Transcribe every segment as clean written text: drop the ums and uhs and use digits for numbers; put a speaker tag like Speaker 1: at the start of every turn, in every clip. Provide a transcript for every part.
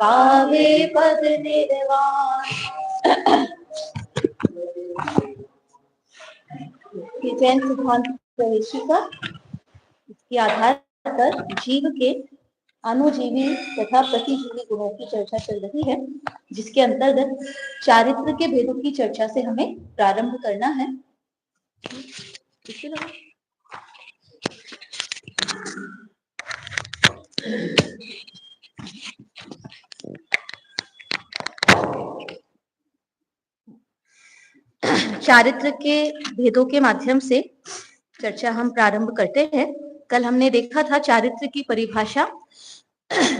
Speaker 1: पावे पद निर्वाण। ये जैन सिद्धांत प्रवेशिका, इसके आधार पर जीव के अनुजीवी तथा प्रतिजीवी गुणों की चर्चा चल रही है, जिसके अंतर्गत चारित्र के भेदों की चर्चा से हमें प्रारंभ करना है। चारित्र के भेदों के माध्यम से चर्चा हम प्रारंभ करते हैं। कल हमने देखा था चारित्र की परिभाषा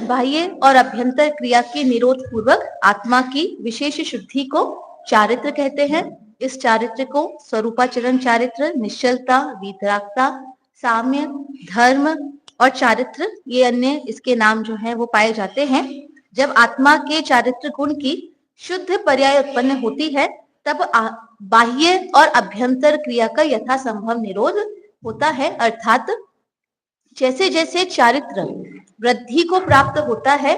Speaker 1: बाह्य और अभ्यंतर क्रिया के निरोध पूर्वक आत्मा की विशेष शुद्धि को चारित्र कहते हैं। इस चारित्र को स्वरूपाचरण चारित्र, निश्चलता, वीतरागता, साम्य, धर्म और चारित्र, ये अन्य इसके नाम जो है वो पाए जाते हैं। जब आत्मा के चारित्र गुण की शुद्ध पर्याय उत्पन्न होती है, तब बाह्य और अभ्यंतर क्रिया का यथासंभव निरोध होता है। अर्थात जैसे जैसे चारित्र वृद्धि को प्राप्त होता है,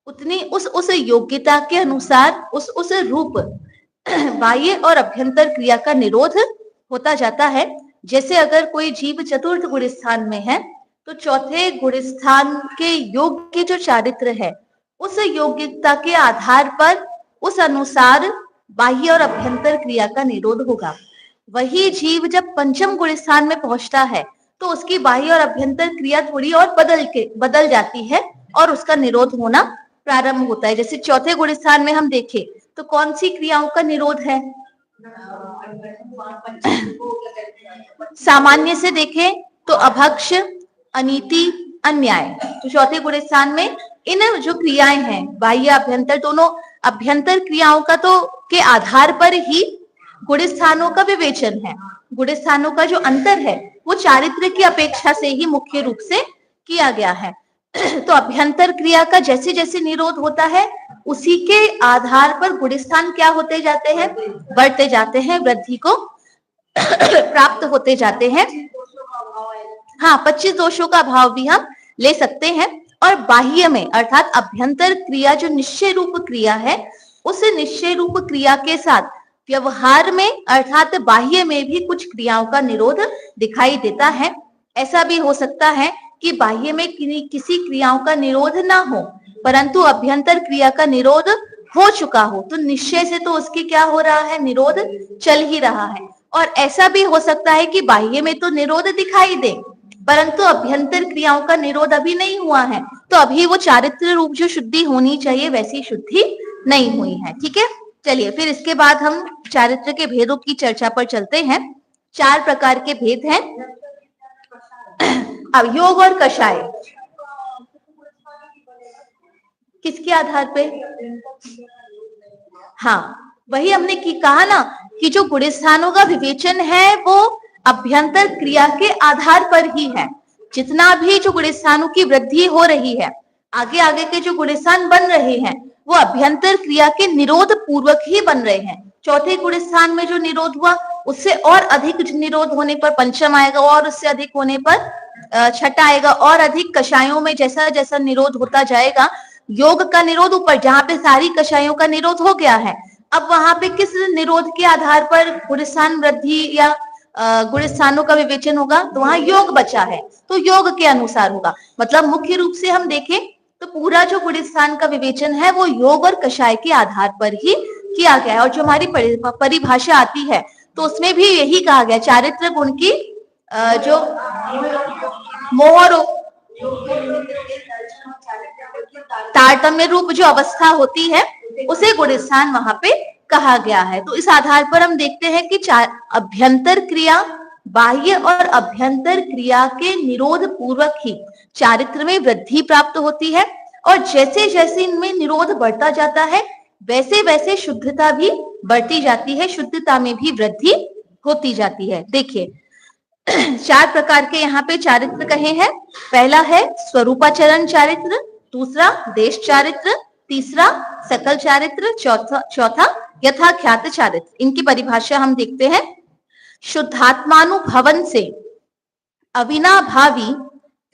Speaker 1: उतनी उस योग्यता के अनुसार उस रूप बाह्य और अभ्यंतर क्रिया का निरोध होता जाता है। जैसे अगर कोई जीव चतुर्थ गुण स्थान में है, तो चौथे गुण स्थान के योग्य जो चारित्र है, उस योग्यता के आधार पर उस अनुसार बाह्य और अभ्यंतर क्रिया का निरोध होगा। वही जीव जब पंचम गुण स्थान में पहुंचता है, तो उसकी बाह्य और अभ्यंतर क्रिया थोड़ी और बदल जाती है और उसका निरोध होना प्रारंभ होता है। जैसे चौथे गुण स्थान में हम देखें तो कौन सी क्रियाओं का निरोध है? सामान्य से देखें तो अभक्ष, अनीति, अन्याय। तो चौथे गुण स्थान में इन जो क्रियाएं हैं, बाह्य अभ्यंतर, दोनों अभ्यंतर क्रियाओं का तो के आधार पर ही गुण स्थानों का विवेचन है। गुण स्थानों का जो अंतर है वो चारित्र की अपेक्षा से ही मुख्य रूप से किया गया है। तो अभ्यंतर क्रिया का जैसे जैसे निरोध होता है, उसी के आधार पर गुण स्थान क्या होते जाते हैं? बढ़ते जाते हैं, वृद्धि को प्राप्त होते जाते हैं। हाँ, 25 दोषों का अभाव भी हम ले सकते हैं। और बाह्य में अर्थात अभ्यंतर क्रिया जो निश्चय रूप क्रिया है, उस निश्चय रूप क्रिया के साथ व्यवहार में अर्थात बाह्य में भी कुछ क्रियाओं का निरोध दिखाई देता है। ऐसा भी हो सकता है कि बाह्य में किसी क्रियाओं का निरोध ना हो, परंतु अभ्यंतर क्रिया का निरोध हो चुका हो, तो निश्चय से तो उसकी क्या हो रहा है? निरोध चल ही रहा है। और ऐसा भी हो सकता है कि बाह्य में तो निरोध दिखाई दे, परंतु अभ्यंतर क्रियाओं का निरोध अभी नहीं हुआ है, तो अभी वो चारित्र रूप जो शुद्धि होनी चाहिए वैसी शुद्धि नहीं हुई है। ठीक है, चलिए फिर इसके बाद हम चारित्र के भेदों की चर्चा पर चलते हैं। 4 प्रकार के भेद हैं। अब योग और कषाय किसके आधार पे? हाँ, वही हमने कहा ना कि जो गुण स्थानों का विवेचन है वो अभ्यंतर क्रिया के आधार पर ही है। जितना भी जो गुण स्थानों की वृद्धि हो रही है, आगे आगे के जो गुण स्थान बन रहे हैं, वो अभ्यंतर क्रिया के निरोध पूर्वक ही बन रहे हैं। चौथे गुण स्थान में जो निरोध हुआ, उससे और अधिक निरोध होने पर पंचम आएगा, और उससे अधिक होने पर छठा आएगा, और अधिक कषायों में जैसा जैसा निरोध होता जाएगा, योग का निरोध ऊपर, जहां पे सारी कषायों का निरोध हो गया है, अब वहां पे किस निरोध के आधार पर गुण स्थान वृद्धि या गुण स्थानों का विवेचन होगा? तो वहां योग बचा है, तो योग के अनुसार होगा। मतलब मुख्य रूप से हम देखें तो पूरा जो गुण स्थान का विवेचन है वो योग और कषाय के आधार पर ही किया गया है। और जो हमारी परिभाषा आती है तो उसमें भी यही कहा गया, चारित्र गुण की जो मोह तारतम्य रूप जो अवस्था होती है, उसे गुण स्थान वहां पे कहा गया है। तो इस आधार पर हम देखते हैं कि अभ्यंतर क्रिया, बाह्य और अभ्यंतर क्रिया के निरोध पूर्वक ही चारित्र में वृद्धि प्राप्त होती है, और जैसे जैसे इनमें निरोध बढ़ता जाता है, वैसे वैसे शुद्धता भी बढ़ती जाती है, शुद्धता में भी वृद्धि होती जाती है। देखिए 4 प्रकार के यहाँ पे चारित्र कहे हैं। पहला है स्वरूपाचरण चारित्र, दूसरा देश चारित्र, तीसरा सकल चारित्र, चौथा यथाख्यात चारित्र। इनकी परिभाषा हम देखते हैं। शुद्धात्मानुभवन से अविनाभावी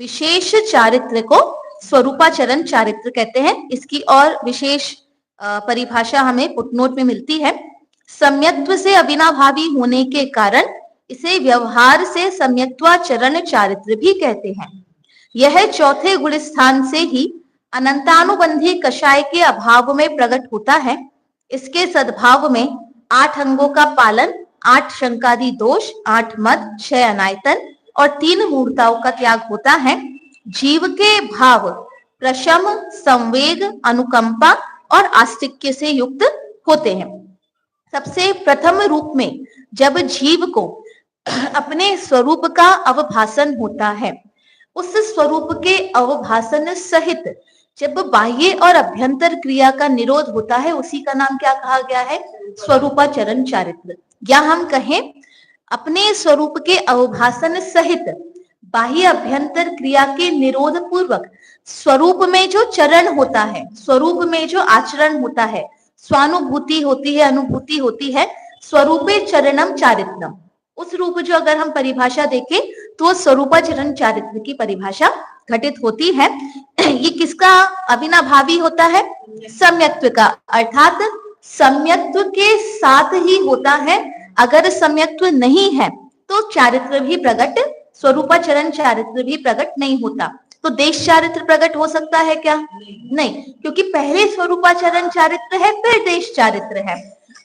Speaker 1: विशेष चारित्र को स्वरूपाचरण चारित्र कहते हैं। इसकी और विशेष परिभाषा हमें फुटनोट में मिलती है। सम्यक्त्व से अविनाभावी होने के कारण इसे व्यवहार से सम्यक्त्वाचरण चारित्र भी कहते हैं। यह चौथे गुण स्थान से ही अनंतानुबंधी कषाय के अभाव में प्रकट होता है। इसके सद्भाव में 8 अंगों का पालन, 8 शंकादि दोष, 8 मद, 6 अनायतन और 3 मूर्ताओं का त्याग होता है। जीव के भाव प्रशम, संवेग, अनुकंपा और आस्तिक्य से युक्त होते हैं। सबसे प्रथम रूप में जब जीव को अपने स्वरूप का अवभासन होता है, उस स्वरूप के अवभासन सहित जब बाह्य और अभ्यंतर क्रिया का निरोध होता है, उसी का नाम क्या कहा गया है? स्वरूपाचरण चारित्र। या हम कहें अपने स्वरूप के अवभासन सहित बाह्य अभ्यंतर क्रिया के निरोध पूर्वक स्वरूप में जो चरण होता है, स्वरूप में जो आचरण होता है, स्वानुभूति होती है, अनुभूति होती है, स्वरूपे चरणम चारित्रम, उस रूप जो अगर हम परिभाषा देखें तो स्वरूपाचरण चारित्र की परिभाषा घटित होती है। ये किसका अविनाभावी होता है? सम्यक्त्व का, अर्थात सम्यक्त्व के साथ ही होता है। अगर सम्यक्त्व नहीं है तो चारित्र भी प्रकट, स्वरूपाचरण चारित्र भी प्रकट नहीं होता। तो देश चारित्र प्रकट हो सकता है क्या? नहीं, क्योंकि पहले स्वरूपाचरण चारित्र है, फिर देश चारित्र है।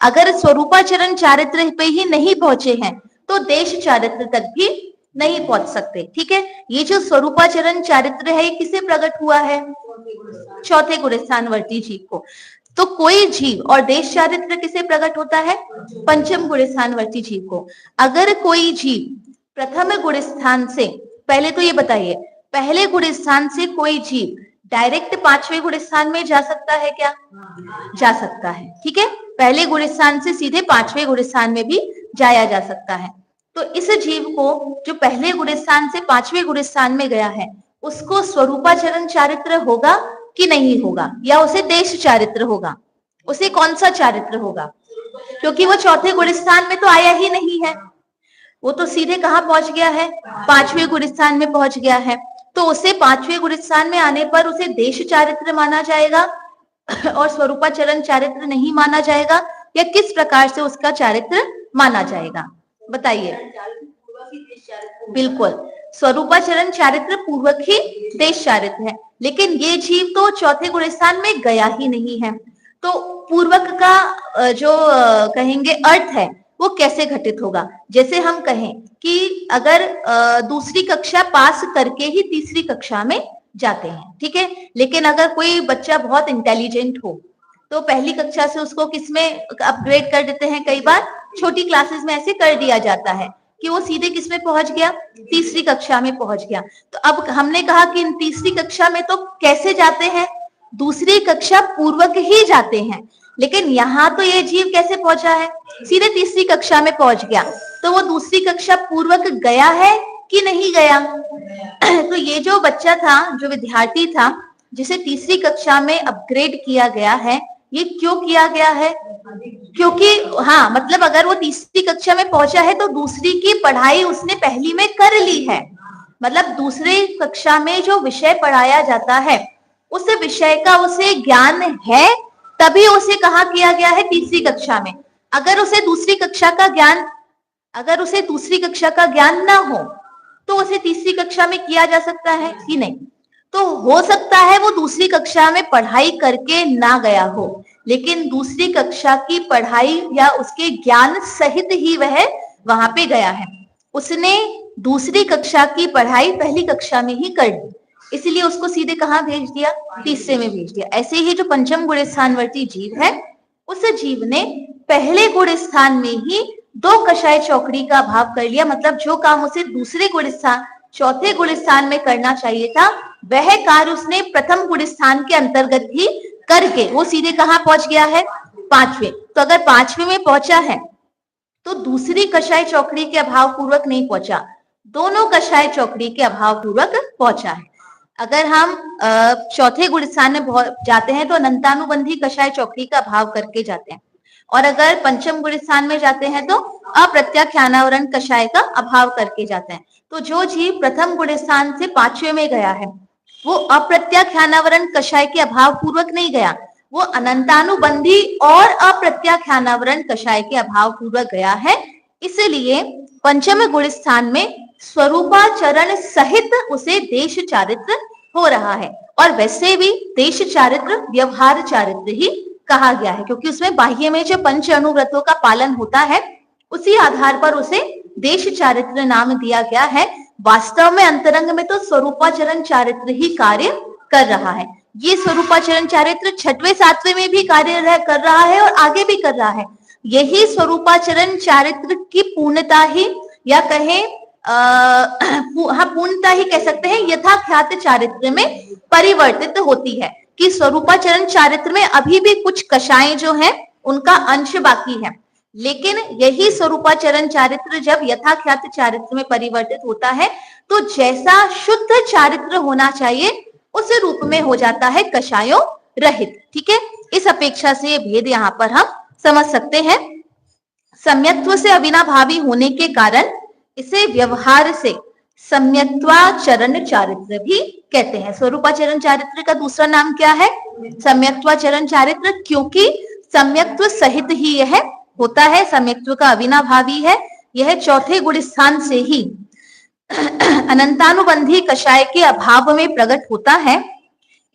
Speaker 1: अगर स्वरूपाचरण चारित्र पे ही नहीं पहुंचे हैं तो देश चारित्र तक भी नहीं पहुंच सकते। ठीक है, ये जो स्वरूपाचरण चारित्र है, ये किसे प्रकट हुआ है? चौथे गुण स्थानवर्ती जीव को। तो कोई जीव, और देश चारित्र किसे प्रकट होता है? पंचम गुण स्थानवर्ती जीव को। अगर कोई जीव प्रथम गुण स्थान से, पहले तो ये बताइए, पहले गुण स्थान से कोई जीव डायरेक्ट 5वें गुण स्थान में जा सकता है क्या? जा सकता है। ठीक है, पहले गुण स्थान से सीधे 5वें गुण स्थान में भी जाया जा सकता है। तो इस जीव को जो पहले गुण स्थान से 5वें गुण स्थान में गया है, उसको स्वरूपाचरण चारित्र होगा कि नहीं होगा? या उसे देश चारित्र होगा? उसे कौन सा चारित्र होगा? क्योंकि वो चौथे गुण स्थान में तो आया ही नहीं है, वो तो सीधे कहाँ पहुंच गया है? 5वें गुण स्थान में पहुंच गया है। तो उसे 5वें गुण स्थान में आने पर उसे देश चारित्र माना जाएगा और स्वरूपाचरण चारित्र नहीं माना जाएगा, या किस प्रकार से उसका चारित्र माना जाएगा? बताइए। बिल्कुल, स्वरूपाचरण चारित्र पूर्वक ही देश चारित्र है, लेकिन ये जीव तो चौथे गुण स्थान में गया ही नहीं है। तो पूर्वक का जो कहेंगे अर्थ है वो कैसे घटित होगा? जैसे हम कहें कि अगर दूसरी कक्षा पास करके ही तीसरी कक्षा में जाते हैं, ठीक है, लेकिन अगर कोई बच्चा बहुत इंटेलिजेंट हो तो पहली कक्षा से उसको किसमें अपग्रेड कर देते हैं? कई बार छोटी क्लासेस में ऐसे कर दिया जाता है कि वो सीधे किसमें पहुंच गया? तीसरी कक्षा में पहुंच गया। तो अब हमने कहा कि तीसरी कक्षा में तो कैसे जाते हैं? दूसरी कक्षा पूर्वक ही जाते हैं, लेकिन यहाँ तो ये जीव कैसे पहुंचा है? सीधे तीसरी कक्षा में पहुंच गया। तो वो दूसरी कक्षा पूर्वक गया है कि नहीं गया? तो ये जो बच्चा था, जो विद्यार्थी था, जिसे तीसरी कक्षा में अपग्रेड किया गया है, ये क्यों किया गया है? क्योंकि हाँ, मतलब अगर वो तीसरी कक्षा में पहुंचा है तो दूसरी की पढ़ाई उसने पहली में कर ली है। मतलब दूसरी कक्षा में जो विषय पढ़ाया जाता है, उस विषय का उसे ज्ञान है, तभी उसे कहा किया गया है? तीसरी कक्षा में। अगर उसे दूसरी कक्षा का ज्ञान ना हो तो उसे तीसरी कक्षा में किया जा सकता है कि नहीं? तो हो सकता है वो दूसरी कक्षा में पढ़ाई करके ना गया हो, लेकिन दूसरी कक्षा की पढ़ाई या उसके ज्ञान सहित ही वह वहां पे गया है। उसने दूसरी कक्षा की पढ़ाई पहली कक्षा में ही कर ली, इसलिए उसको सीधे कहाँ भेज दिया? तीसरे में भेज दिया। ऐसे ही जो पंचम गुण स्थानवर्ती जीव है, उस जीव ने पहले गुण स्थान में ही 2 कषाय चौकड़ी का अभाव कर लिया। मतलब जो काम उसे दूसरे गुण स्थान, चौथे गुण स्थान में करना चाहिए था, वह कार्य उसने प्रथम गुण स्थान के अंतर्गत ही करके वो सीधे कहाँ पहुंच गया है? 5वें। तो अगर 5वें में पहुंचा है तो दूसरी कषाय चौकड़ी के अभाव पूर्वक नहीं पहुंचा, दोनों कषाय चौकड़ी के अभाव पूर्वक पहुंचा है। अगर हम चौथे गुण स्थान में जाते हैं तो अनंतानुबंधी कषाय चौकड़ी का अभाव करके जाते हैं, और अगर पंचम गुण स्थान में जाते हैं तो अप्रत्याख्यानावरण कषाय का अभाव करके जाते हैं। तो जो जीव प्रथम गुण स्थान से 5वें में गया है, वो अप्रत्याख्यानावरण कषाय के अभाव पूर्वक नहीं गया, वो अनंतानुबंधी और अप्रत्याख्यानावरण कषाय के अभाव पूर्वक गया है। इसलिए पंचम गुण स्थान में स्वरूपाचरण सहित उसे देश चारित्र हो रहा है। और वैसे भी देश चारित्र व्यवहार चारित्र ही कहा गया है, क्योंकि उसमें बाह्य में जो पंच अनुव्रतों का पालन होता है उसी आधार पर उसे देश चारित्र नाम दिया गया है। वास्तव में अंतरंग में तो स्वरूपाचरण चारित्र ही कार्य कर रहा है। ये स्वरूपाचरण चारित्र 6वें 7वें में भी कार्य कर रहा है और आगे भी कर रहा है। यही स्वरूपाचरण चारित्र की पूर्णता ही, या कहें पूर्णता ही कह सकते हैं, यथाख्यात चारित्र में परिवर्तित होती है कि स्वरूपाचरण चारित्र में अभी भी कुछ कषाएं जो हैं उनका अंश बाकी है, लेकिन यही स्वरूपाचरण चारित्र जब यथाख्यात चारित्र में परिवर्तित होता है तो जैसा शुद्ध चारित्र होना चाहिए उस रूप में हो जाता है कषायों रहित। ठीक है, इस अपेक्षा से ये भेद यहाँ पर हम समझ सकते हैं। सम्यक्त्व से अविनाभावी होने के कारण इसे व्यवहार से सम्यक्त्वाचरण चारित्र भी कहते हैं। स्वरूपाचरण चारित्र का दूसरा नाम क्या है? सम्यक्त्वाचरण चारित्र, क्योंकि सम्यक्त्व सहित ही यह होता है, सम्यक्त्व का अविनाभावी है। यह चौथे गुण स्थान से ही अनंतानुबंधी कषाय के अभाव में प्रकट होता है।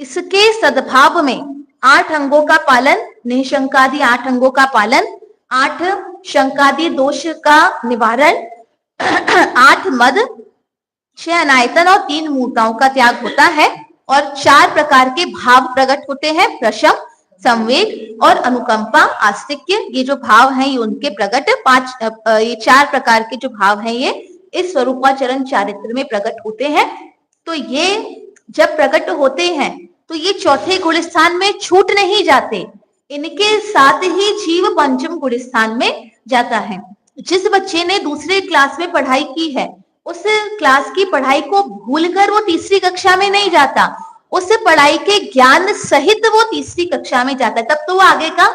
Speaker 1: इसके सद्भाव में 8 अंगों का पालन, निशंकादि 8 अंगों का पालन, 8 शंकादि दोष का निवारण, 8 मद, 6 अनायतन और 3 मूर्ताओं का त्याग होता है। और 4 प्रकार के भाव प्रकट होते हैं, प्रशम, संवेग और अनुकंपा, आस्तिक्य। ये जो भाव हैं ये उनके प्रकट ये 4 प्रकार के जो भाव हैं ये इस स्वरूपाचरण चारित्र में प्रकट होते हैं। तो ये जब प्रकट होते हैं तो ये चौथे गुण स्थान में छूट नहीं जाते, इनके साथ ही जीव पंचम गुण स्थान में जाता है। जिस बच्चे ने दूसरे क्लास में पढ़ाई की है उस क्लास की पढ़ाई को भूलकर वो तीसरी कक्षा में नहीं जाता, उस पढ़ाई के ज्ञान सहित वो तीसरी कक्षा में जाता है, तब तो वो आगे का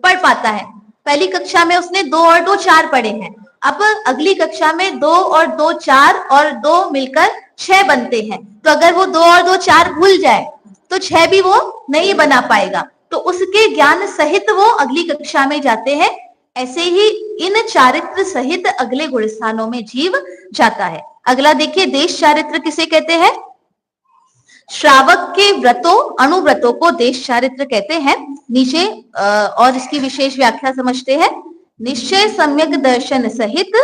Speaker 1: पढ़ पाता है। पहली कक्षा में उसने 2 और 2 4 पढ़े हैं, अब अगली कक्षा में 2 और 2 4 और 2 मिलकर 6 बनते हैं। तो अगर वो 2 और 2 4 भूल जाए तो 6 भी वो नहीं बना पाएगा, तो उसके ज्ञान सहित वो अगली कक्षा में जाते हैं। ऐसे ही इन चारित्र सहित अगले गुण स्थानों में जीव जाता है। अगला देखिए, देश चारित्र किसे कहते हैं? श्रावक के व्रतों अनुव्रतों को देश चारित्र कहते हैं। नीचे और इसकी विशेष व्याख्या समझते हैं। निश्चय सम्यक दर्शन सहित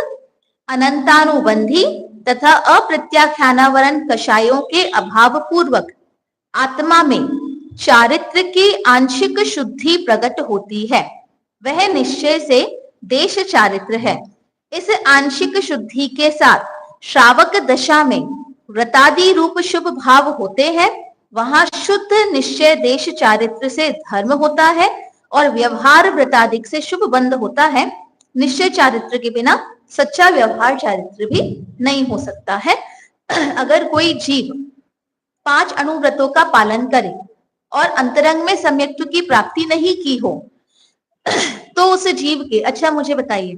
Speaker 1: अनंतानुबंधी तथा अप्रत्याख्यानावरण कषायों के अभाव पूर्वक आत्मा में चारित्र की आंशिक शुद्धि प्रकट होती है, वह निश्चय से देश चारित्र है। इस आंशिक शुद्धि के साथ श्रावक दशा में व्रतादि रूप शुभ भाव होते हैं, वहां शुद्ध निश्चय देश चारित्र से धर्म होता है और व्यवहार व्रतादिक से शुभ बंध होता है। निश्चय चारित्र के बिना सच्चा व्यवहार चारित्र भी नहीं हो सकता है। अगर कोई जीव 5 अनुव्रतों का पालन करे और अंतरंग में सम्यक्त्व की प्राप्ति नहीं की हो तो उस जीव के, अच्छा मुझे बताइए,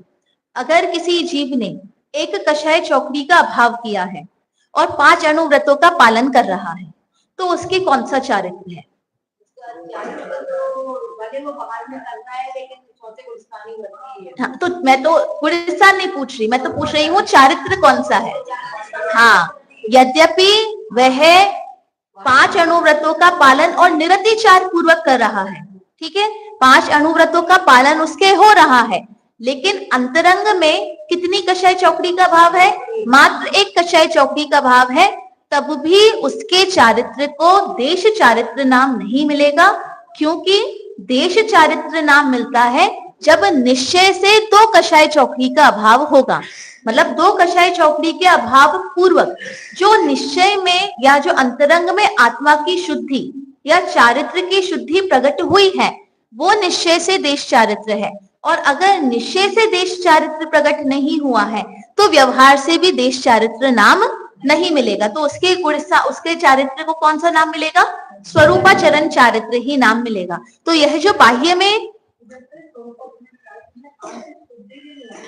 Speaker 1: अगर किसी जीव ने एक कषाय चौकड़ी का अभाव किया है और 5 अनुव्रतों का पालन कर रहा है तो उसके कौन सा चारित्र है? हाँ, तो मैं तो गुणस्थान नहीं पूछ रही, मैं तो पूछ रही हूँ चारित्र कौन सा है। हाँ, यद्यपि वह 5 अनुव्रतों का पालन और निरतिचार पूर्वक कर रहा है, ठीक है, 5 अनुव्रतों का पालन उसके हो रहा है, लेकिन अंतरंग में कितनी कषाय चौकड़ी का भाव है? मात्र 1 कषाय चौकड़ी का भाव है, तब भी उसके चारित्र को देश चारित्र नाम नहीं मिलेगा, क्योंकि देश चारित्र नाम मिलता है जब निश्चय से 2 कषाय चौकड़ी का अभाव होगा। मतलब 2 कषाय चौकड़ी के अभाव पूर्वक जो निश्चय में या जो अंतरंग में आत्मा की शुद्धि या चारित्र की शुद्धि प्रकट हुई है वो निश्चय से देश चारित्र है। और अगर निश्चय से देश चारित्र प्रकट नहीं हुआ है तो व्यवहार से भी देश चारित्र नाम नहीं मिलेगा, तो उसके गुण उसके चारित्र को कौन सा नाम मिलेगा? स्वरूपाचरण चारित्र ही नाम मिलेगा। तो यह जो बाह्य में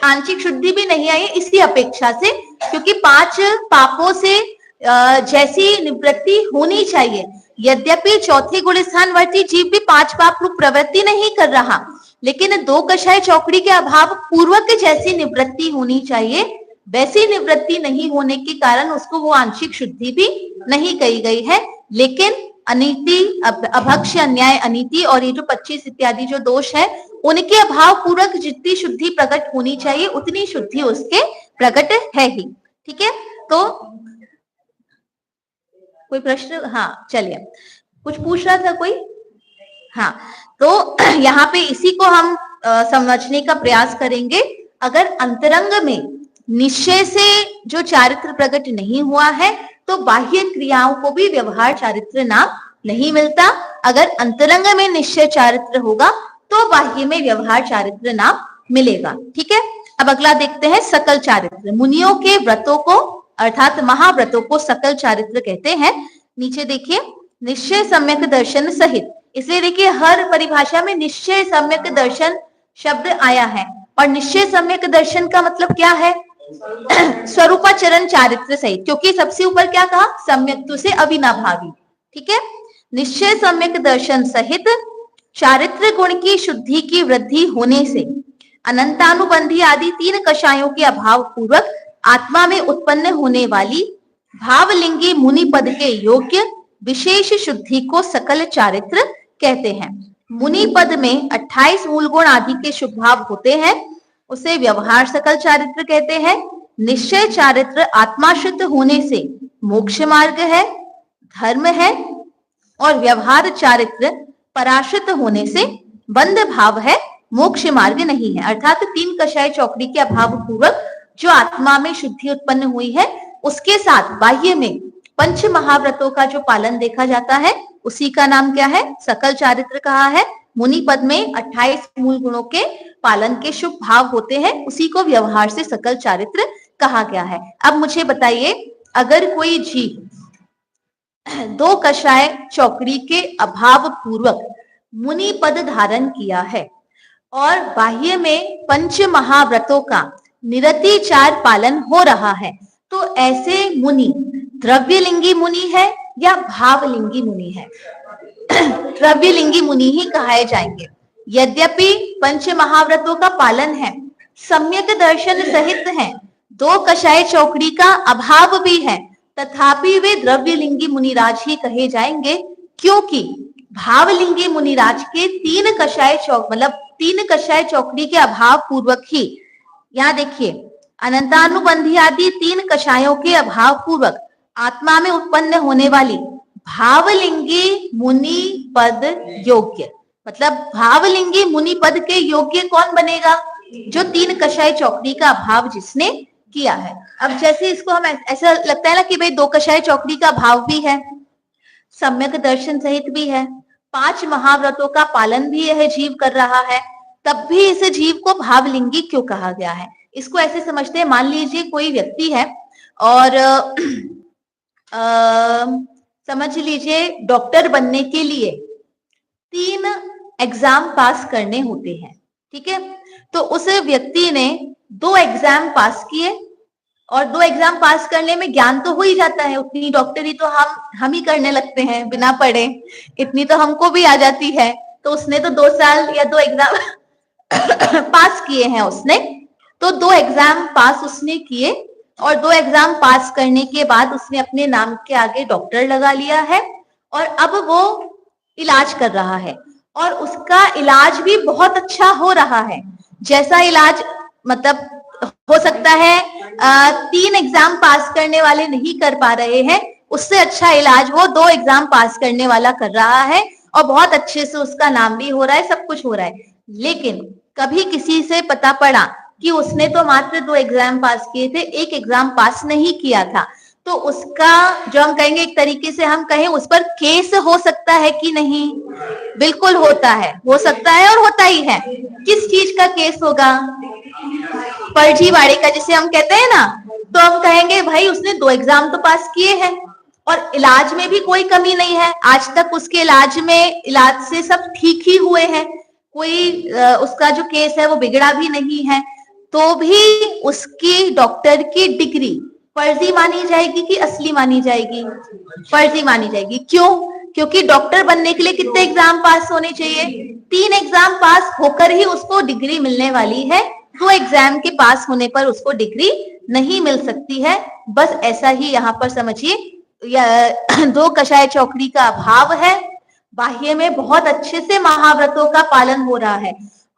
Speaker 1: आंशिक शुद्धि भी नहीं आई इसी अपेक्षा से, क्योंकि 5 पापों से जैसी निवृत्ति होनी चाहिए। यद्यपि चौथे गुण स्थानवर्ती जीव भी 5 पाप रूप प्रवृत्ति नहीं कर रहा, लेकिन 2 कषाय चौकड़ी के अभाव पूर्वक जैसी निवृत्ति होनी चाहिए वैसी निवृत्ति नहीं होने के कारण उसको वो आंशिक शुद्धि भी नहीं कही गई है। लेकिन अनीति, अभक्ष्य, अन्याय, अनीति और ये जो 25 इत्यादि जो दोष है उनके अभाव पूर्वक जितनी शुद्धि प्रकट होनी चाहिए उतनी शुद्धि उसके प्रकट है ही। ठीक है, तो कोई प्रश्न? हाँ चलिए, कुछ पूछ रहा था कोई? हाँ, तो यहाँ पे इसी को हम समझने का प्रयास करेंगे। अगर अंतरंग में निश्चय से जो चारित्र प्रकट नहीं हुआ है तो बाह्य क्रियाओं को भी व्यवहार चारित्र नाम नहीं मिलता। अगर अंतरंग में निश्चय चारित्र होगा तो बाह्य में व्यवहार चारित्र नाम मिलेगा। ठीक है, अब अगला देखते हैं सकल चारित्र। मुनियों के व्रतों को अर्थात महाव्रतों को सकल चारित्र कहते हैं। नीचे देखिए, निश्चय सम्यक दर्शन सहित, इसलिए देखिए हर परिभाषा में निश्चय सम्यक दर्शन शब्द आया है। और निश्चय सम्यक दर्शन का मतलब क्या है? स्वरूपाचरण चारित्र सहित, क्योंकि सबसे ऊपर क्या कहा? सम्यक्त्व से अविनाभावी। ठीक है, निश्चय सम्यक दर्शन सहित चारित्र गुण की शुद्धि की वृद्धि होने से अनंतानुबंधी आदि 3 कषायों के अभाव पूर्वक आत्मा में उत्पन्न होने वाली भावलिंगी मुनि पद के योग्य विशेष शुद्धि को सकल चारित्र कहते हैं। मुनि पद में 28 मूल गुण आदि के शुभ भाव होते हैं, उसे व्यवहार सकल चारित्र कहते हैं। निश्चय चारित्र आत्मा शुद्ध होने से मोक्ष मार्ग है, धर्म है, और व्यवहार चारित्र पराश्रित होने से बंध भाव है, मोक्ष मार्ग नहीं है। अर्थात 3 कषाय चौकड़ी के अभाव पूर्वक जो आत्मा में शुद्धि उत्पन्न हुई है उसके साथ बाह्य में 5 महाव्रतों का जो पालन देखा जाता है उसी का नाम क्या है? सकल चारित्र कहा है। मुनि पद में 28 मूल गुणों के पालन के शुभ भाव होते हैं, उसी को व्यवहार से सकल चारित्र कहा गया है। अब मुझे बताइए, अगर कोई जीव 2 कषाय चौकड़ी के अभाव पूर्वक मुनि पद धारण किया है और बाह्य में 5 महाव्रतों का निरतिचार पालन हो रहा है, तो ऐसे मुनि द्रव्यलिंगी मुनि है या भावलिंगी मुनि है? द्रव्यलिंगी मुनि ही कहाए जाएंगे। यद्यपि 5 महाव्रतों का पालन है, सम्यक दर्शन सहित है, 2 कषाय चौकड़ी का अभाव भी है, तथापि वे द्रव्यलिंगी मुनिराज ही कहे जाएंगे, क्योंकि भावलिंगी मुनिराज के 3 कषाय मतलब 3 कषाय चौकड़ी के अभाव पूर्वक ही, यहाँ देखिए, अनंतानुबंधी आदि 3 कषायों के अभाव पूर्वक आत्मा में उत्पन्न होने वाली भावलिंगी मुनि पद योग्य, मतलब भावलिंगी मुनि पद के योग्य कौन बनेगा? जो 3 कषाय चौकड़ी का अभाव जिसने किया है। अब जैसे इसको हम ऐसा लगता है ना कि भाई 2 कषाय चौकड़ी का अभाव भी है, सम्यक दर्शन सहित भी है, 5 महाव्रतों का पालन भी यह जीव कर रहा है, तब भी इस जीव को भावलिंगी क्यों कहा गया है? इसको ऐसे समझते हैं, मान लीजिए कोई व्यक्ति है और समझ लीजिए डॉक्टर बनने के लिए 3 एग्जाम पास करने होते हैं। ठीक है, तो उस व्यक्ति ने 2 एग्जाम पास किए और 2 एग्जाम पास करने में ज्ञान तो हो ही जाता है, उतनी डॉक्टरी तो हम ही करने लगते हैं बिना पढ़े, इतनी तो हमको भी आ जाती है। तो उसने तो 2 साल या 2 एग्जाम पास किए हैं उसने, तो 2 एग्जाम पास उसने किए और 2 एग्जाम पास करने के बाद उसने अपने नाम के आगे डॉक्टर लगा लिया है और अब वो इलाज कर रहा है और उसका इलाज भी बहुत अच्छा हो रहा है। जैसा इलाज मतलब हो सकता है 3 एग्जाम पास करने वाले नहीं कर पा रहे हैं, उससे अच्छा इलाज वो 2 एग्जाम पास करने वाला कर रहा है और बहुत अच्छे से उसका नाम भी हो रहा है, सब कुछ हो रहा है। लेकिन कभी किसी से पता पड़ा कि उसने तो मात्र 2 एग्जाम पास किए थे, 1 एग्जाम पास नहीं किया था, तो उसका जो हम कहेंगे एक तरीके से हम कहें उस पर केस हो सकता है कि नहीं? बिल्कुल होता है, हो सकता है और होता ही है। किस चीज का केस होगा? फर्जीवाड़े का, जिसे हम कहते हैं ना। तो हम कहेंगे भाई उसने 2 एग्जाम तो पास किए हैं और इलाज में भी कोई कमी नहीं है, आज तक उसके इलाज से सब ठीक ही हुए हैं, कोई उसका जो केस है वो बिगड़ा भी नहीं है, तो भी उसकी डॉक्टर की डिग्री फर्जी मानी जाएगी कि असली मानी जाएगी? फर्जी मानी जाएगी। क्यों? क्योंकि डॉक्टर बनने के लिए कितने एग्जाम पास होने चाहिए? 3 एग्जाम पास होकर ही उसको डिग्री मिलने वाली है। 2 एग्जाम के पास होने पर उसको डिग्री नहीं मिल सकती है। बस ऐसा ही यहाँ पर समझिए, 2 कषाय चौकड़ी का अभाव है। बाह्य में बहुत अच्छे से महाव्रतों का पालन हो रहा है।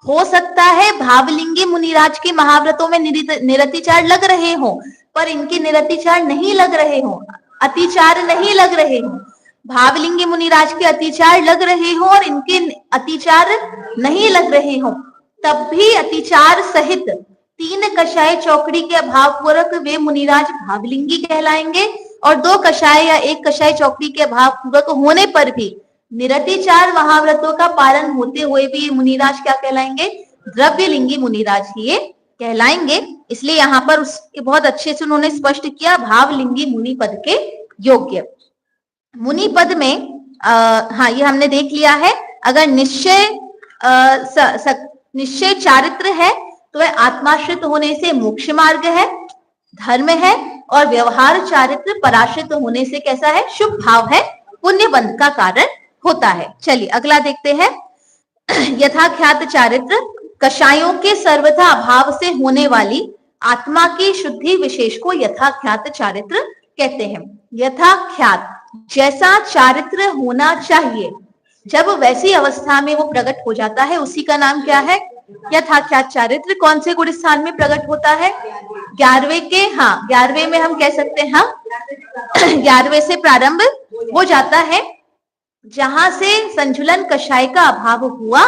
Speaker 1: हो सकता है भावलिंगी मुनिराज के महाव्रतों में निरतिचार लग रहे हो, पर इनके निरतिचार नहीं लग रहे हो, अतिचार नहीं लग रहे हो। भावलिंगी मुनिराज के अतिचार लग रहे हो और इनके अतिचार नहीं लग रहे हो, तब भी अतिचार सहित 3 कषाय चौकड़ी के अभाव पूर्वक वे मुनिराज भावलिंगी कहलाएंगे, और 2 कषाय या 1 कषाय चौकड़ी के अभाव पूर्वक होने पर भी निरतिचार महाव्रतों का पालन होते हुए भी ये मुनिराज क्या कहलाएंगे? द्रव्यलिंगी मुनिराज ही ये कहलाएंगे। इसलिए यहाँ पर उसके बहुत अच्छे से उन्होंने स्पष्ट किया, भावलिंगी मुनि पद के योग्य। मुनि पद में हाँ, ये हमने देख लिया है। अगर निश्चय चारित्र है तो वह आत्माश्रित होने से मोक्ष मार्ग है, धर्म है, और व्यवहार चारित्र पराश्रित होने से कैसा है? शुभ भाव है, पुण्य बंध का कारण होता है। चलिए अगला देखते हैं। यथाख्यात चारित्र कषायों के सर्वथा अभाव से होने वाली आत्मा की शुद्धि विशेष को यथाख्यात चारित्र कहते हैं। यथाख्यात, जैसा चारित्र होना चाहिए, जब वैसी अवस्था में वो प्रकट हो जाता है, उसी का नाम क्या है? यथाख्यात चारित्र। कौन से गुण स्थान में प्रकट होता है? 11वें के, हाँ 11वें में हम कह सकते हैं, हाँ 11वें से प्रारंभ हो जाता है। जहां से संजुलन कषाय का अभाव हुआ,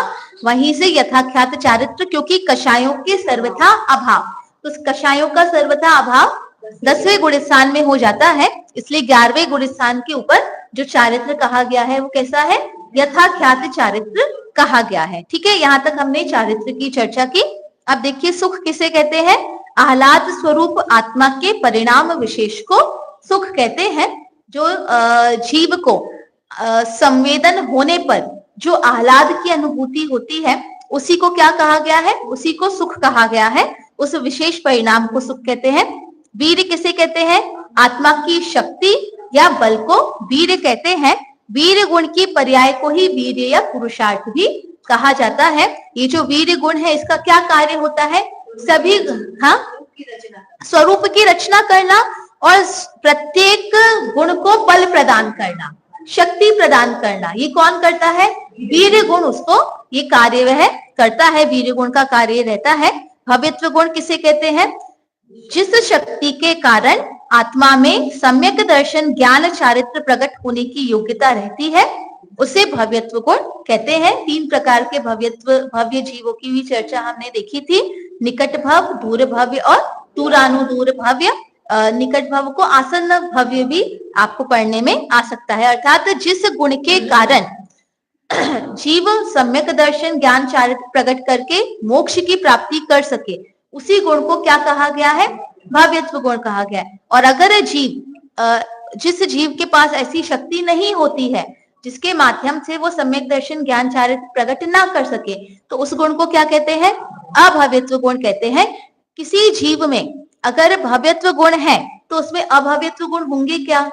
Speaker 1: वहीं से यथाख्यात चारित्र, क्योंकि कषायों के सर्वथा अभाव, तो कषायों का सर्वथा अभाव 10वें गुण स्थान में हो जाता है। इसलिए 11वें गुण स्थान के ऊपर जो चारित्र कहा गया है वो कैसा है? यथाख्यात चारित्र कहा गया है। ठीक है, यहाँ तक हमने चारित्र की चर्चा की। अब देखिए सुख किसे कहते हैं? आह्लाद स्वरूप आत्मा के परिणाम विशेष को सुख कहते हैं। जो जीव को संवेदन होने पर जो आह्लाद की अनुभूति होती है, उसी को क्या कहा गया है? उसी को सुख कहा गया है। उस विशेष परिणाम को सुख कहते हैं। वीर किसे कहते हैं? आत्मा की शक्ति या बल को वीर कहते हैं। वीर गुण की पर्याय को ही वीर या पुरुषार्थ भी कहा जाता है। ये जो वीर गुण है, इसका क्या कार्य होता है? सभी, हाँ, स्वरूप की रचना करना और प्रत्येक गुण को बल प्रदान करना, शक्ति प्रदान करना। ये कौन करता है? वीर गुण, उसको ये कार्य वह करता है, वीर गुण का कार्य रहता है। भव्यत्व गुण किसे कहते हैं? जिस शक्ति के कारण आत्मा में सम्यक दर्शन ज्ञान चारित्र प्रकट होने की योग्यता रहती है, उसे भव्यत्व गुण कहते हैं। 3 प्रकार के भव्य जीवों की भी चर्चा हमने देखी थी, निकट भव, दूर भव्य और दूरानुदूर भव्य। निकट भव को आसन्न भव्य भी आपको पढ़ने में आ सकता है। अर्थात जिस गुण के कारण जीव सम्यक दर्शन ज्ञान चारित्र प्रकट करके मोक्ष की प्राप्ति कर सके, उसी गुण को क्या कहा गया है? भव्यत्व गुण कहा गया है। और अगर जिस जीव के पास ऐसी शक्ति नहीं होती है, जिसके माध्यम से वो सम्यक दर्शन ज्ञान चारित्र प्रकट ना कर सके, तो उस गुण को क्या कहते हैं? अभव्यत्व गुण कहते हैं। किसी जीव में अगर भव्यत्व गुण है तो उसमें अभव्यत्व गुण होंगे क्या?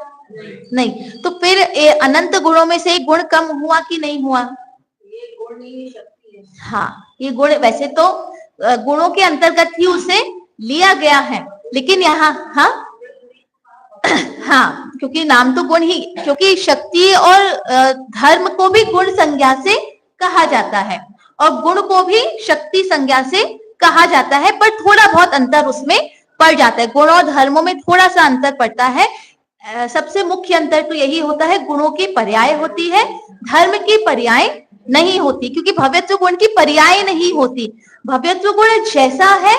Speaker 1: नहीं। तो फिर अनंत गुणों में से एक गुण कम हुआ कि नहीं हुआ? ये गुण नहीं, शक्ति है। हाँ, ये गुण वैसे तो गुणों के अंतर्गत ही उसे लिया गया है, लेकिन यहाँ हाँ हाँ, क्योंकि नाम तो गुण ही, क्योंकि शक्ति और धर्म को भी गुण संज्ञा से कहा जाता है और गुण को भी शक्ति संज्ञा से कहा जाता है, पर थोड़ा बहुत अंतर उसमें पड़ जाता है। गुण और धर्मों में थोड़ा सा अंतर पड़ता है। सबसे मुख्य अंतर तो यही होता है, गुणों की पर्याय होती है, धर्म की पर्याय नहीं होती, क्योंकि भव्यत्व गुण की पर्याय नहीं होती। भव्यत्व गुण जैसा है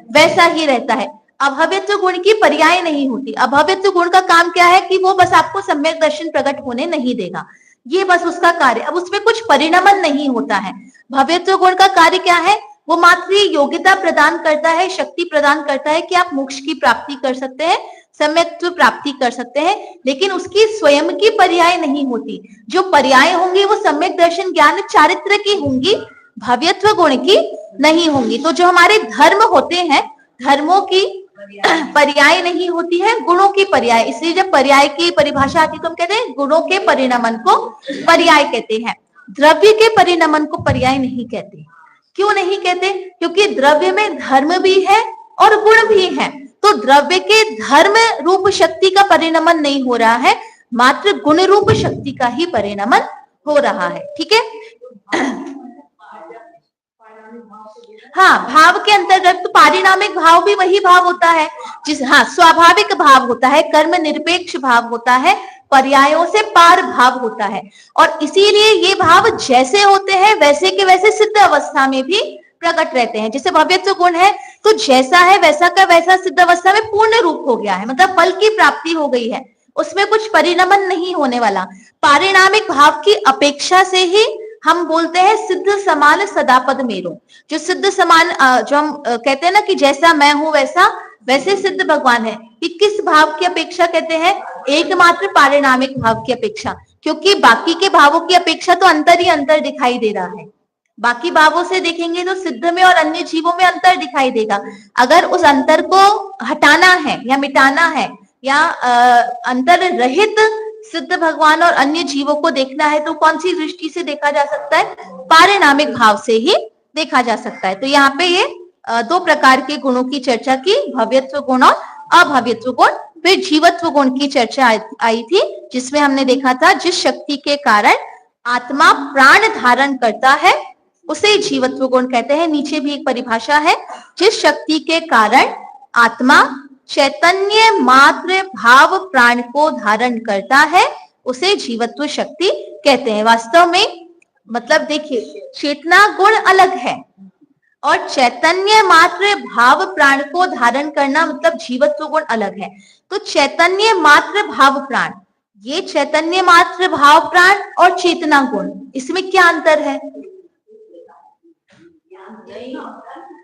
Speaker 1: वैसा ही रहता है, अभव्यत्व गुण की पर्याय नहीं होती। अभव्यत्व गुण का काम क्या है कि वो बस आपको सम्यक दर्शन प्रकट होने नहीं देगा, ये बस उसका कार्य। अब उसमें कुछ परिणमन नहीं होता है। भव्यत्व गुण का कार्य क्या है? वो मात्र योग्यता प्रदान करता है, शक्ति प्रदान करता है कि आप मोक्ष की प्राप्ति कर सकते हैं, सम्यक्त्व प्राप्ति कर सकते हैं, लेकिन उसकी स्वयं की पर्याय नहीं होती। जो पर्याय होंगी वो सम्यक दर्शन ज्ञान चारित्र की होंगी, भव्यत्व गुण की नहीं होंगी। तो जो हमारे धर्म होते हैं, धर्मों की पर्याय नहीं होती है, गुणों की पर्याय। इसलिए जब पर्याय की परिभाषा आती है तो हम कहते हैं गुणों के परिणमन को पर्याय कहते हैं। द्रव्य के परिणमन को पर्याय नहीं कहते। क्यों नहीं कहते? क्योंकि द्रव्य में धर्म भी है और गुण भी है। तो द्रव्य के धर्म रूप शक्ति का परिणमन नहीं हो रहा है, मात्र गुण रूप शक्ति का ही परिणमन हो रहा है। ठीक है। हाँ, भाव के अंतर्गत तो पारिणामिक भाव भी वही भाव होता है स्वाभाविक भाव होता है, कर्म निरपेक्ष भाव होता है, पर्यायों से पार भाव होता है। और इसीलिए ये भाव जैसे होते हैं वैसे के वैसे सिद्ध अवस्था में भी प्रकट रहते हैं। जैसे भव्यत्व गुण है तो जैसा है वैसा का वैसा सिद्ध अवस्था में पूर्ण रूप हो गया है, मतलब फल की प्राप्ति हो गई है, उसमें कुछ परिणमन नहीं होने वाला। पारिणामिक भाव की अपेक्षा से ही हम बोलते हैं सिद्ध समान सदापद मेरो। जो सिद्ध समान जो हम कहते हैं ना कि जैसा मैं हूं वैसा वैसे सिद्ध भगवान है, कि किस भाव की अपेक्षा कहते हैं? एकमात्र पारिणामिक भाव की अपेक्षा। क्योंकि बाकी के भावों की अपेक्षा तो अंतर ही अंतर दिखाई दे रहा है। बाकी भावों से देखेंगे तो सिद्ध में और अन्य जीवों में अंतर दिखाई देगा। अगर उस अंतर को हटाना है या मिटाना है या अंतर रहित सिद्ध भगवान और अन्य जीवों को देखना है तो कौन सी दृष्टि से देखा जा सकता है? पारिणामिक भाव से ही देखा जा सकता है। तो यहाँ पे ये दो प्रकार के गुणों की चर्चा की, भव्यत्व गुण और अभव्यत्व गुण। फिर जीवत्व गुण की चर्चा आई थी, जिसमें हमने देखा था जिस शक्ति के कारण आत्मा प्राण धारण करता है उसे जीवत्व गुण कहते हैं। नीचे भी एक परिभाषा है, जिस शक्ति के कारण आत्मा चैतन्य मात्र भाव प्राण को धारण करता है उसे जीवत्व शक्ति कहते हैं। वास्तव में मतलब देखिए, चेतना गुण अलग है और चैतन्य मात्र भाव प्राण को धारण करना मतलब जीवत्व गुण अलग है। तो चैतन्य मात्र भाव प्राण, ये चैतन्य मात्र भाव प्राण और चेतना गुण, इसमें क्या अंतर है?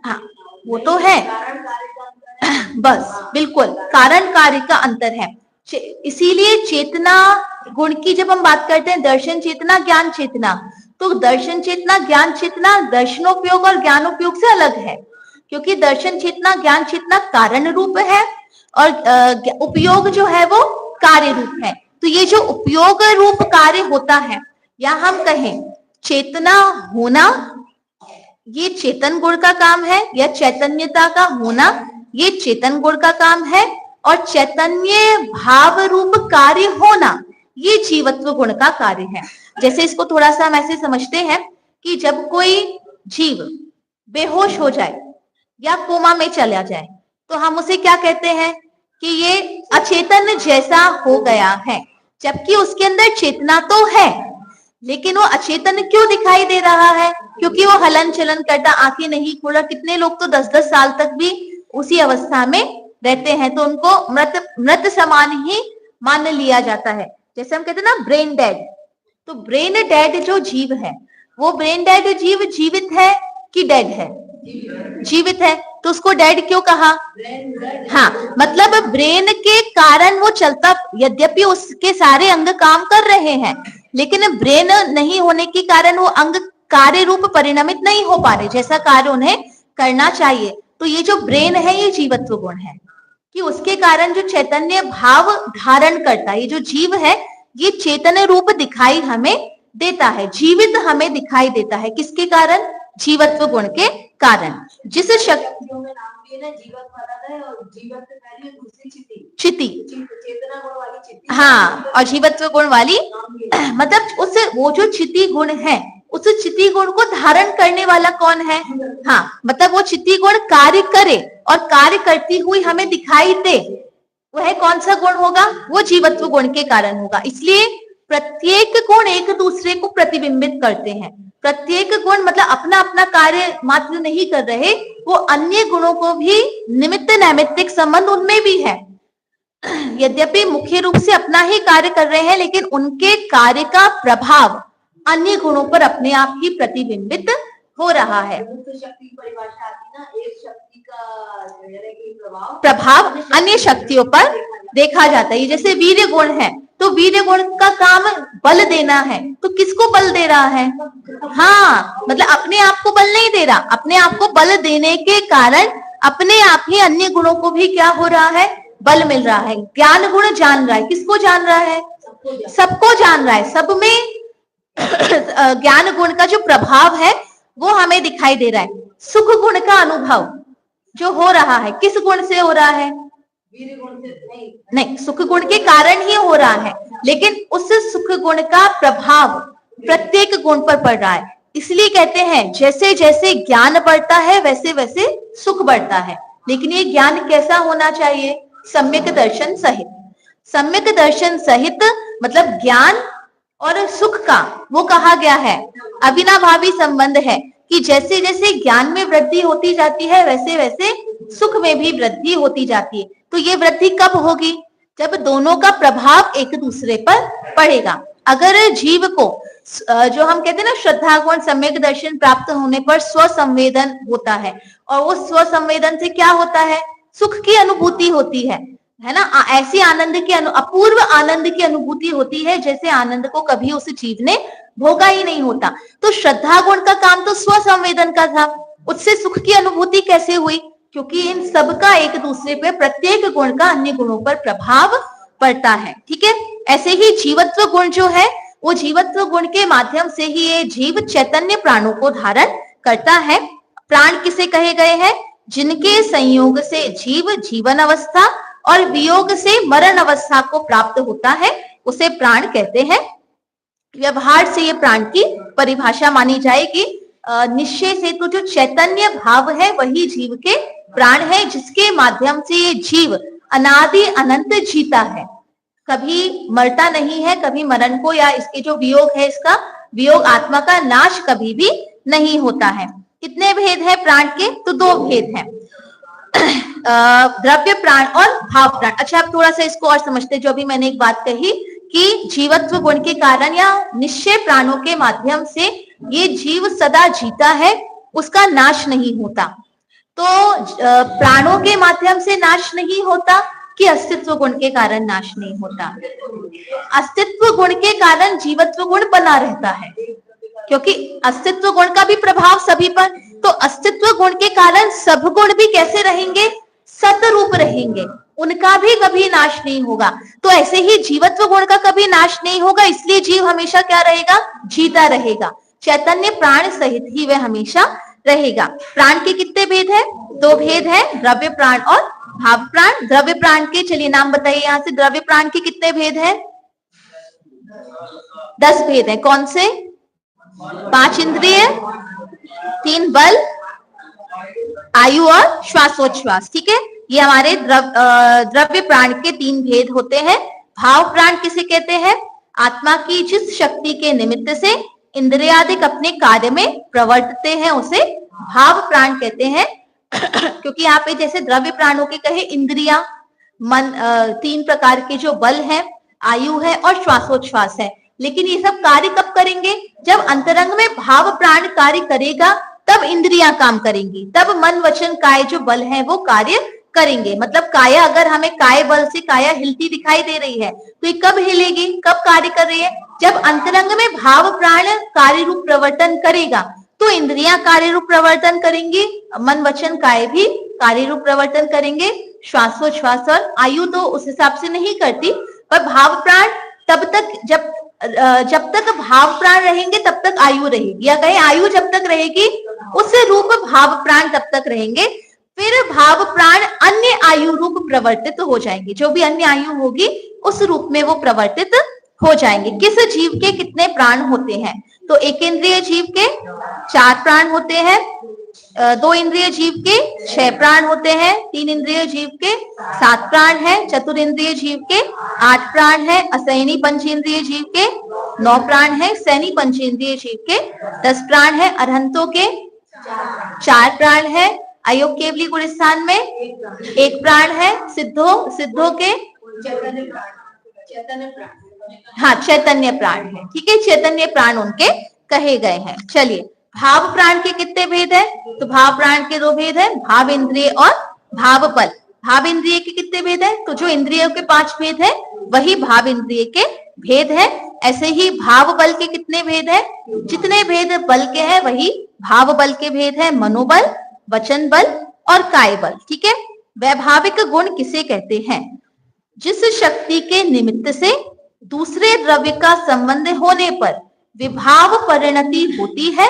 Speaker 1: हाँ, वो तो है, बस बिल्कुल कारण कार्य का अंतर है। इसीलिए चेतना गुण की जब हम बात करते हैं, दर्शन चेतना ज्ञान चेतना, तो दर्शन चेतना ज्ञान चेतना दर्शनोपयोग और ज्ञानोपयोग से अलग है। क्योंकि दर्शन चेतना ज्ञान चेतना कारण रूप है और उपयोग जो है वो कार्य रूप है। तो ये जो उपयोग रूप कार्य होता है, या हम कहें चेतना होना, ये चेतन गुण का काम है, या चैतन्यता का होना ये चेतन गुण का काम है, और चैतन्य भाव रूप कार्य होना ये जीवत्व गुण का कार्य है। जैसे इसको थोड़ा सा हम ऐसे समझते हैं कि जब कोई जीव बेहोश हो जाए या कोमा में चला जाए तो हम उसे क्या कहते हैं कि ये अचेतन जैसा हो गया है, जबकि उसके अंदर चेतना तो है, लेकिन वो अचेतन क्यों दिखाई दे रहा है? क्योंकि वो हलन चलन करता, आंखें नहीं खोला। कितने लोग तो 10-10 साल तक भी उसी अवस्था में रहते हैं, तो उनको मृत समान ही मान लिया जाता है। जैसे हम कहते हैं ना ब्रेन डेड, तो ब्रेन डेड जो जीव है, वो ब्रेन डेड जीव जीवित है कि डेड है? जीवित है, तो उसको डेड क्यों कहा? हाँ, मतलब ब्रेन के कारण वो चलता, यद्यपि उसके सारे अंग काम कर रहे हैं, लेकिन ब्रेन नहीं होने के कारण वो अंग कार्य रूप परिणमित नहीं हो पा रहे जैसा कार्य उन्हें करना चाहिए। तो ये जो ब्रेन है ये जीवत्व गुण है, कि उसके कारण जो चैतन्य भाव धारण करता है, ये जो जीव है ये चेतन रूप दिखाई हमें देता है, जीवित हमें दिखाई देता है। किसके कारण? जीवत्व गुण के कारण। जिस शक्ति चिति, चेतना गुण वाली चिति, हाँ, और जीवत्व गुण वाली मतलब उस वो जो चिति गुण है, उस चिति गुण को धारण करने वाला कौन है? हाँ, मतलब वो चिति गुण कार्य करे और कार्य करती हुई हमें दिखाई दे, वह कौन सा गुण होगा? वो जीवत्व गुण के कारण होगा। इसलिए प्रत्येक गुण एक दूसरे को प्रतिबिंबित करते हैं। प्रत्येक गुण मतलब अपना अपना कार्य मात्र नहीं कर रहे, वो अन्य गुणों को भी निमित्त नैमित्तिक संबंध उनमें भी है। यद्यपि मुख्य रूप से अपना ही कार्य कर रहे हैं, लेकिन उनके कार्य का प्रभाव अन्य गुणों पर अपने आप ही प्रतिबिंबित हो रहा है। शक्ति की परिभाषा आती ना, एक शक्ति का प्रभाव अन्य शक्तियों पर देखा जाता है। जैसे वीर्य गुण है, तो वीर्य गुण का काम बल देना है, तो किसको बल दे रहा है? हाँ, मतलब अपने आप को बल नहीं दे रहा, अपने आप को बल देने के कारण अपने आप ही अन्य गुणों को भी क्या हो रहा है, बल मिल रहा है। ज्ञान गुण जान रहा है, किसको जान रहा है, सबको जान रहा है। सब में ज्ञान गुण का जो प्रभाव है वो हमें दिखाई दे रहा है। सुख गुण का अनुभव जो हो रहा है किस गुण से हो रहा है, नहीं, सुख गुण के कारण ही हो रहा है, लेकिन उस सुख गुण का प्रभाव प्रत्येक गुण पर पड़ रहा है। इसलिए कहते हैं जैसे जैसे ज्ञान बढ़ता है वैसे वैसे सुख बढ़ता है। लेकिन ये ज्ञान कैसा होना चाहिए, सम्यक दर्शन सहित। सम्यक दर्शन सहित मतलब ज्ञान और सुख का वो कहा गया है अविनाभावी संबंध है कि जैसे जैसे ज्ञान में वृद्धि होती जाती है वैसे वैसे सुख में भी वृद्धि होती जाती है। तो ये वृद्धि कब होगी, जब दोनों का प्रभाव एक दूसरे पर पड़ेगा। अगर जीव को जो हम कहते हैं ना श्रद्धा गुण सम्यक दर्शन प्राप्त होने पर स्वसंवेदन होता है, और वो स्वसंवेदन से क्या होता है, सुख की अनुभूति होती है ना। ऐसी आनंद की अपूर्व आनंद की अनुभूति होती है जैसे आनंद को कभी उस जीव ने भोगा ही नहीं होता। तो श्रद्धा गुण का काम तो स्वसंवेदन का था, उससे सुख की अनुभूति कैसे हुई, क्योंकि इन सब का एक दूसरे पे प्रत्येक गुण का अन्य गुणों पर प्रभाव पड़ता है। ठीक है, ऐसे ही जीवत्व गुण जो है वो जीवत्व गुण के माध्यम से ही ये जीव चैतन्य प्राणों को धारण करता है। प्राण किसे कहे गए हैं, जिनके संयोग से जीव जीवन अवस्था और वियोग से मरण अवस्था को प्राप्त होता है उसे प्राण कहते हैं। व्यवहार से ये प्राण की परिभाषा मानी जाएगी। निश्चय से तो जो चैतन्य भाव है वही जीव के प्राण है, जिसके माध्यम से ये जीव अनादि अनंत जीता है, कभी मरता नहीं है, कभी मरण को या इसके जो वियोग है इसका वियोग आत्मा का नाश कभी भी नहीं होता है। कितने भेद है प्राण के, तो दो भेद हैं, द्रव्य प्राण और भाव प्राण। अच्छा, आप थोड़ा सा इसको और समझते, जो अभी मैंने एक बात कही कि जीवत्व गुण के कारण या निश्चय प्राणों के माध्यम से ये जीव सदा जीता है, उसका नाश नहीं होता। तो प्राणों के माध्यम से नाश नहीं होता कि अस्तित्व गुण के कारण नाश नहीं होता, अस्तित्व गुण के कारण जीवत्व गुण बना रहता है, क्योंकि अस्तित्व गुण का भी प्रभाव सभी पर। तो अस्तित्व गुण के कारण सब गुण भी कैसे रहेंगे, सतरूप रहेंगे, उनका भी कभी नाश नहीं होगा। तो ऐसे ही जीवत्व गुण का कभी नाश नहीं होगा, इसलिए जीव हमेशा क्या रहेगा, जीता रहेगा, चैतन्य प्राण सहित ही वह हमेशा रहेगा। प्राण के कितने भेद है, दो भेद है, द्रव्य प्राण और भाव प्राण। द्रव्य प्राण के चलिए नाम बताइए, यहाँ से द्रव्य प्राण के कितने भेद है, 10 भेद है। कौन से, 5 इंद्रिय, 3 बल, आयु और श्वासोच्छ्वास। ठीक है, ये हमारे द्रव्य प्राण के 3 भेद होते हैं। भाव प्राण किसे कहते हैं, आत्मा की जिस शक्ति के निमित्त से इंद्रियादिक अपने कार्य में प्रवर्तते हैं उसे भाव प्राण कहते हैं। क्योंकि यहाँ पे जैसे द्रव्य प्राणों के कहे इंद्रिया, मन, 3 प्रकार के जो बल है, आयु है और श्वासोच्छ्वास है। लेकिन ये सब कार्य कब करेंगे, जब अंतरंग में भाव प्राण कार्य करेगा तब इंद्रियां काम करेंगी, तब मन वचन काय जो बल है वो कार्य करेंगे। मतलब काया, अगर हमें काय बल से काया हिलती दिखाई दे रही है तो ये कब हिलेगी, कब कार्य कर रही है, जब अंतरंग में भाव प्राण कार्य रूप प्रवर्तन करेगा तो इंद्रियां कार्य रूप प्रवर्तन करेंगी, मन वचन काय भी कार्य रूप प्रवर्तन करेंगे। श्वासोच्छ्वास और आयु तो उस हिसाब से नहीं करती, पर भाव प्राण तब तक जब तक भाव प्राण रहेंगे तब तक आयु रहेगी, या कहें आयु जब तक रहेगी उस रूप भाव प्राण तब तक रहेंगे। फिर भाव प्राण अन्य आयु रूप प्रवर्तित हो जाएंगे, जो भी अन्य आयु होगी उस रूप में वो प्रवर्तित हो जाएंगे। किस जीव के कितने प्राण होते हैं, तो 1 इंद्रिय जीव के 4 प्राण होते हैं, 2 इंद्रिय जीव के 6 प्राण होते हैं, 3 इंद्रिय जीव के 7 प्राण है, चतुरिंद्रिय जीव के 8 प्राण है, असैनी पंचेंद्रिय जीव के 9 प्राण है, सैनी पंचेंद्रिय जीव के 10 प्राण है, अरहंतों के 4 प्राण है, अयोग केवली गुण स्थान में 1 प्राण है, सिद्धों के चैतन्य प्राण है। ठीक है, चैतन्य प्राण उनके कहे गए हैं। चलिए, भाव प्राण के कितने भेद है, तो भाव प्राण के 2 भेद है, भाव इंद्रिय और भाव बल। भाव इंद्रिय के कितने भेद है, तो जो इंद्रियों के 5 भेद है वही भाव इंद्रिय के भेद है। ऐसे ही भाव बल के कितने भेद है, जितने भेद बल के हैं वही भाव बल के भेद है, मनोबल, वचन बल, और कायबल। ठीक है, वैभाविक गुण किसे कहते हैं? जिस शक्ति के निमित्त से दूसरे द्रव्य का संबंध होने पर विभाव परिणति होती है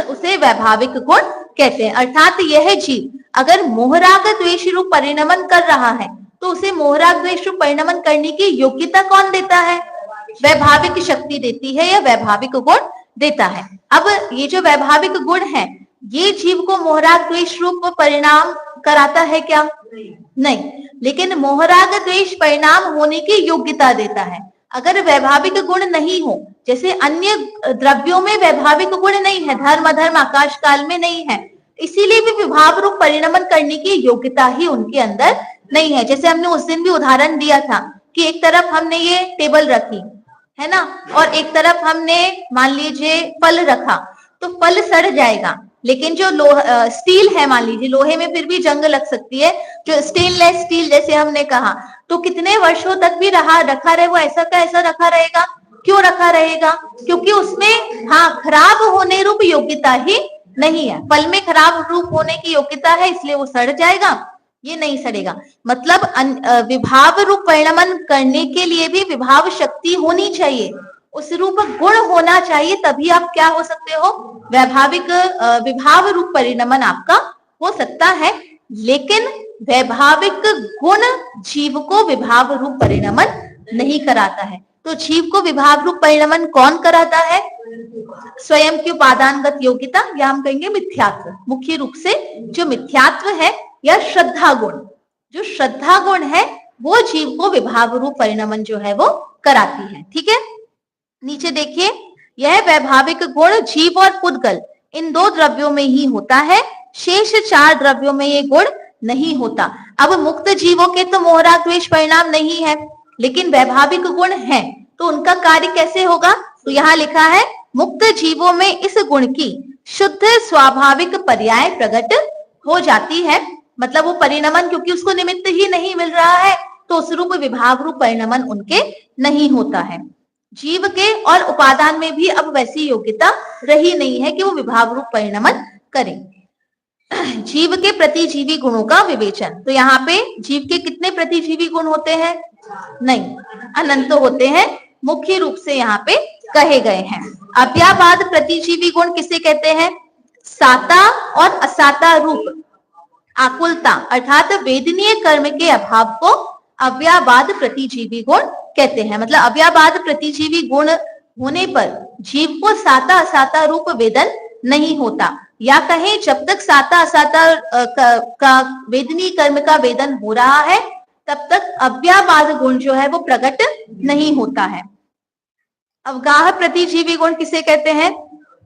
Speaker 1: उसे वैभाविक गुण कहते हैं। अर्थात यह जीव अगर मोहराग द्वेष रूप परिणमन कर रहा है तो उसे मोहराग द्वेष रूप परिणमन करने की योग्यता कौन देता है? वैभाविक शक्ति देती है या वैभाविक गुण देता है। अब ये जो वैभाविक गुण है ये जीव को मोहराग द्वेष रूप परिणाम कराता है क्या? नहीं, लेकिन मोहराग द्वेष परिणाम होने की योग्यता देता है। अगर वैभाविक गुण नहीं हो, जैसे अन्य द्रव्यों में वैभाविक गुण नहीं है, धर्म अधर्म आकाश काल में नहीं है, इसीलिए भी विभाव रूप परिणमन करने की योग्यता ही उनके अंदर नहीं है। जैसे हमने उस दिन भी उदाहरण दिया था कि एक तरफ हमने ये टेबल रखी है ना, और एक तरफ हमने मान लीजिए फल रखा, तो फल सड़ जाएगा, लेकिन जो स्टील है, मान लीजिए लोहे में फिर भी जंग लग सकती है, जो स्टेनलेस स्टील जैसे हमने कहा, तो कितने वर्षों तक भी रखा रहे, वो ऐसा का ऐसा रखा रहेगा। क्यों रखा रहेगा? क्योंकि उसमें खराब होने रूप योग्यता ही नहीं है। फल में खराब रूप होने की योग्यता है, इसलिए वो सड़ जाएगा, ये नहीं सड़ेगा। मतलब विभाव रूप परिणमन करने के लिए भी विभाव शक्ति होनी चाहिए, उस रूप गुण होना चाहिए, तभी आप क्या हो सकते हो? वैभाविक विभाव रूप परिणमन आपका हो सकता है। लेकिन वैभाविक गुण जीव को विभाव रूप परिणमन नहीं कराता है। तो जीव को विभाव रूप परिणमन कौन कराता है? स्वयं की उपादानगत योग्यता, या हम कहेंगे मिथ्यात्व। मुख्य रूप से जो मिथ्यात्व है या श्रद्धा गुण, जो श्रद्धा गुण है वो जीव को विभाव रूप परिणमन जो है वो कराती है। ठीक है, नीचे देखिए, यह वैभाविक गुण जीव और पुद्गल इन दो द्रव्यों में ही होता है, शेष चार द्रव्यों में ये गुण नहीं होता। अब मुक्त जीवों के तो मोहराग द्वेष परिणाम नहीं है, लेकिन वैभाविक गुण है, तो उनका कार्य कैसे होगा? तो यहाँ लिखा है, मुक्त जीवों में इस गुण की शुद्ध स्वाभाविक पर्याय प्रकट हो जाती है। मतलब वो परिणमन, क्योंकि उसको निमित्त ही नहीं मिल रहा है, तो उस रूप विभाव रूप परिणमन उनके नहीं होता है। जीव के और उपादान में भी अब वैसी योग्यता रही नहीं है कि वो विभाव रूप परिणमन करें। जीव के प्रतिजीवी गुणों का विवेचन, तो यहाँ पे जीव के कितने प्रतिजीवी गुण होते हैं? नहीं, अनंत होते हैं, मुख्य रूप से यहाँ पे कहे गए हैं। अव्याबाद प्रतिजीवी गुण किसे कहते हैं? साता और असाता रूप आकुलता अर्थात वेदनीय कर्म के अभाव को अव्याबाद प्रतिजीवी गुण कहते हैं। मतलब अव्याबाद प्रतिजीवी गुण होने पर जीव को साता असाता रूप वेदन नहीं होता, या कहें जब तक साता असाता का वेदनीय कर्म का वेदन हो रहा है तब तक अव्याबाद गुण जो है वो प्रकट नहीं होता है। अवगाह प्रतिजीवी गुण किसे कहते हैं?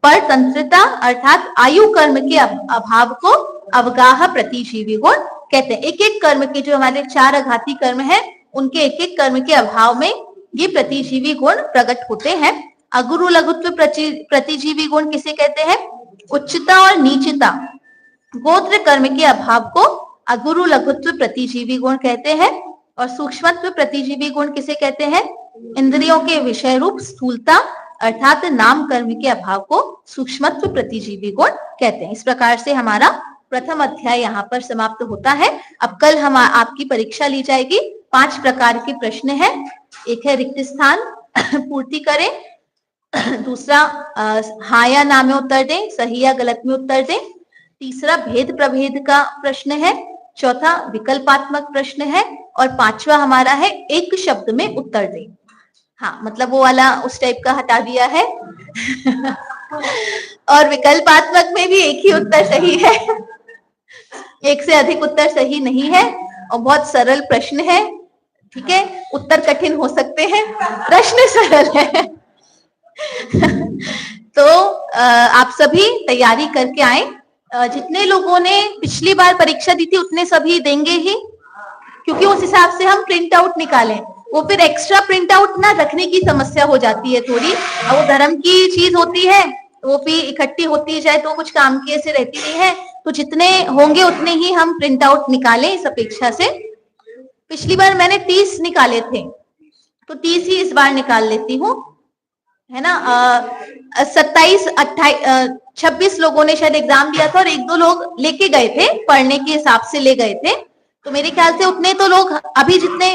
Speaker 1: परतंत्रता अर्थात आयु कर्म के अभाव को अवगाह प्रतिजीवी गुण कहते हैं। एक एक कर्म के, जो हमारे चार आघाती कर्म है, उनके एक एक कर्म के अभाव में ये प्रतिजीवी गुण प्रकट होते हैं। अगुरु लघुत्व प्रतिजीवी गुण किसे कहते हैं? उच्चता और नीचता गोत्र कर्म के अभाव को अगुरु लघुत्व प्रतिजीवी गुण कहते हैं। और सूक्ष्मत्व प्रतिजीवी गुण किसे कहते हैं? इंद्रियों के विषय रूप स्थूलता अर्थात नाम कर्म के अभाव को सूक्ष्मत्व प्रतिजीवी गुण कहते हैं। इस प्रकार से हमारा प्रथम अध्याय यहाँ पर समाप्त होता है। अब कल हम आपकी परीक्षा ली जाएगी। 5 प्रकार के प्रश्न हैं। एक है रिक्त स्थान पूर्ति करें, दूसरा हाँ या ना में उत्तर दें, सही या गलत में उत्तर दें, तीसरा भेद प्रभेद का प्रश्न है, चौथा विकल्पात्मक प्रश्न है, और 5वां हमारा है एक शब्द में उत्तर दें। हाँ, मतलब वो वाला उस टाइप का हटा दिया है और विकल्पात्मक में भी एक ही उत्तर सही है, एक से अधिक उत्तर सही नहीं है, और बहुत सरल प्रश्न है। ठीक है, उत्तर कठिन हो सकते हैं, प्रश्न सरल है। तो आप सभी तैयारी करके आए। जितने लोगों ने पिछली बार परीक्षा दी थी उतने सभी देंगे ही, क्योंकि उस हिसाब से हम प्रिंट आउट निकालें। वो फिर एक्स्ट्रा प्रिंट आउट ना रखने की समस्या हो जाती है थोड़ी, और वो धर्म की चीज होती है, वो भी इकट्ठी होती जाए तो कुछ काम की ऐसे रहती नहीं है। तो जितने होंगे उतने ही हम प्रिंट आउट निकालें इस अपेक्षा से। पिछली बार मैंने 30 निकाले थे, तो 30 ही इस बार निकाल लेती हूँ। है ना। 27 28 26 लोगों ने शायद एग्जाम दिया था और एक दो लोग लेके गए थे, पढ़ने के हिसाब से ले गए थे। तो मेरे ख्याल से उतने तो लोग अभी जितने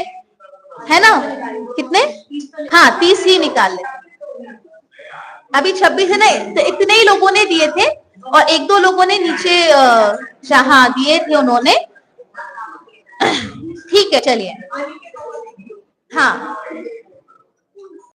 Speaker 1: है ना, कितने, हाँ 30 ही निकाल ले, अभी 26 है ना, तो इतने ही लोगों ने दिए थे और एक दो लोगों ने नीचे हाँ दिए थे उन्होंने। ठीक है चलिए, हाँ